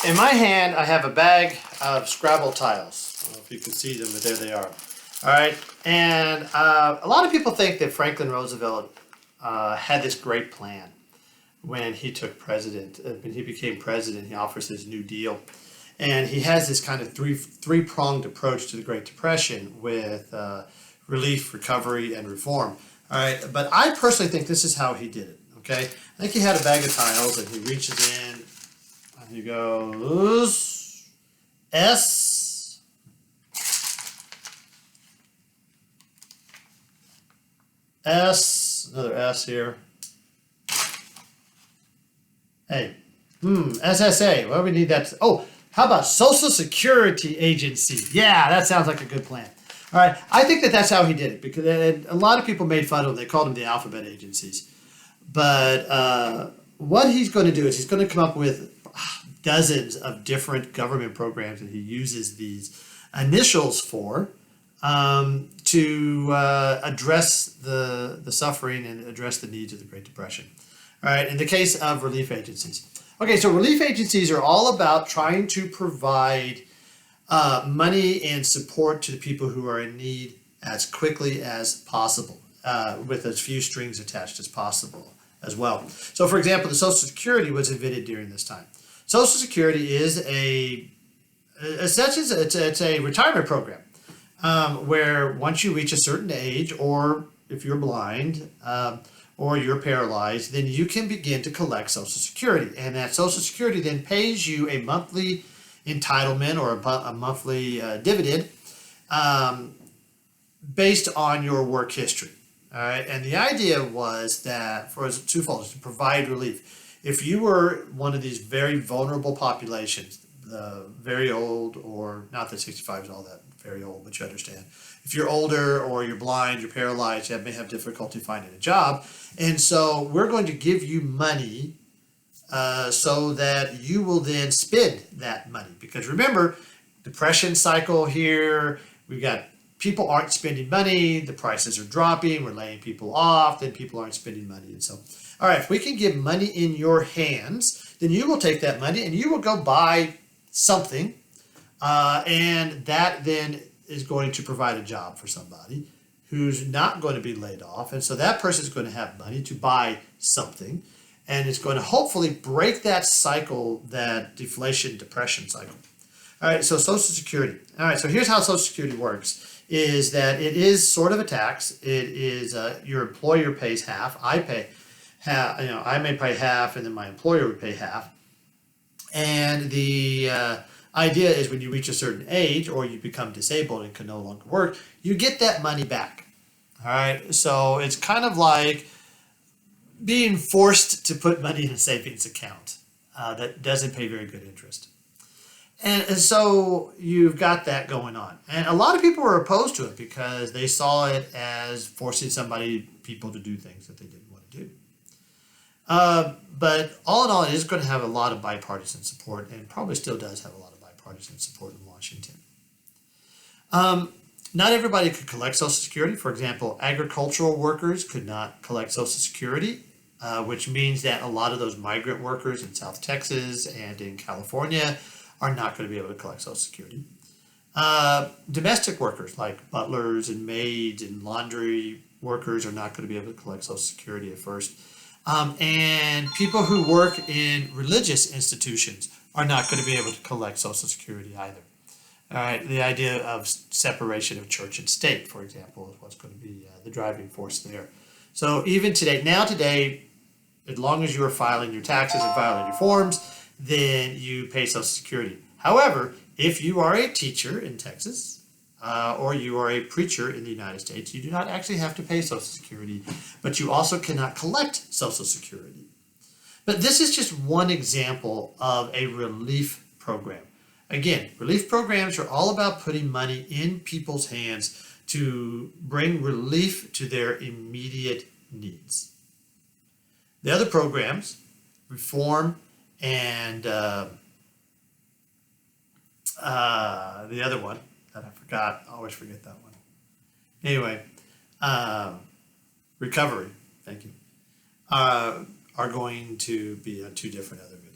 In my hand, I have a bag of Scrabble tiles. I don't know if you can see them, but there they are. All right, and a lot of people think that Franklin Roosevelt had this great plan when he took president. When he became president, he offers his New Deal, and he has this kind of three-pronged approach to the Great Depression with relief, recovery, and reform. All right, but I personally think this is how he did it. Okay, I think he had a bag of tiles, and he reaches in. He goes S, another S here. A, SSA. Well, we need that. Oh, how about Social Security Agency? Yeah, that sounds like a good plan. All right, I think that that's how he did it because a lot of people made fun of him. They called him the alphabet agencies. But what he's going to do is he's going to come up with dozens of different government programs that he uses these initials for to address the suffering and address the needs of the Great Depression. All right, in the case of relief agencies. Okay, so relief agencies are all about trying to provide money and support to the people who are in need as quickly as possible, with as few strings attached as possible as well. So, for example, the Social Security was invented during this time. Social Security is it's a retirement program where once you reach a certain age, or if you're blind or you're paralyzed, then you can begin to collect Social Security. And that Social Security then pays you a monthly entitlement or a monthly dividend based on your work history. All right, and the idea was that for twofold, to provide relief. If you were one of these very vulnerable populations, very old, or not that 65 is all that very old, but you understand. If you're older or you're blind, you're paralyzed, you may have difficulty finding a job. And so we're going to give you money so that you will then spend that money. Because remember, depression cycle here, we've got people aren't spending money, the prices are dropping, we're laying people off, then people aren't spending money. And so, all right, if we can give money in your hands, then you will take that money and you will go buy something, and that then is going to provide a job for somebody who's not going to be laid off. And so that person is going to have money to buy something, and it's going to hopefully break that cycle, that deflation, depression cycle. All right, so Social Security. All right, so here's how Social Security works. Is that it is sort of a tax. It is your employer pays half. I pay half. I may pay half, and then my employer would pay half. And the idea is when you reach a certain age or you become disabled and can no longer work, you get that money back. All right. So it's kind of like being forced to put money in a savings account that doesn't pay very good interest. And so you've got that going on. And a lot of people were opposed to it because they saw it as forcing people to do things that they didn't want to do. But all in all, it is going to have a lot of bipartisan support, and probably still does have a lot of bipartisan support in Washington. Not everybody could collect Social Security. For example, agricultural workers could not collect Social Security, which means that a lot of those migrant workers in South Texas and in California are not going to be able to collect Social Security. Domestic workers like butlers and maids and laundry workers are not going to be able to collect Social Security at first. And people who work in religious institutions are not going to be able to collect Social Security either. All right, the idea of separation of church and state, for example, is what's going to be the driving force there. So even today, as long as you are filing your taxes and filing your forms, then you pay Social Security. However, if you are a teacher in Texas or you are a preacher in the United States, you do not actually have to pay Social Security, but you also cannot collect Social Security. But this is just one example of a relief program. Again, relief programs are all about putting money in people's hands to bring relief to their immediate needs. The other programs, reform, and the other one that I forgot, I always forget that one. Anyway, recovery, thank you, are going to be on two different other videos.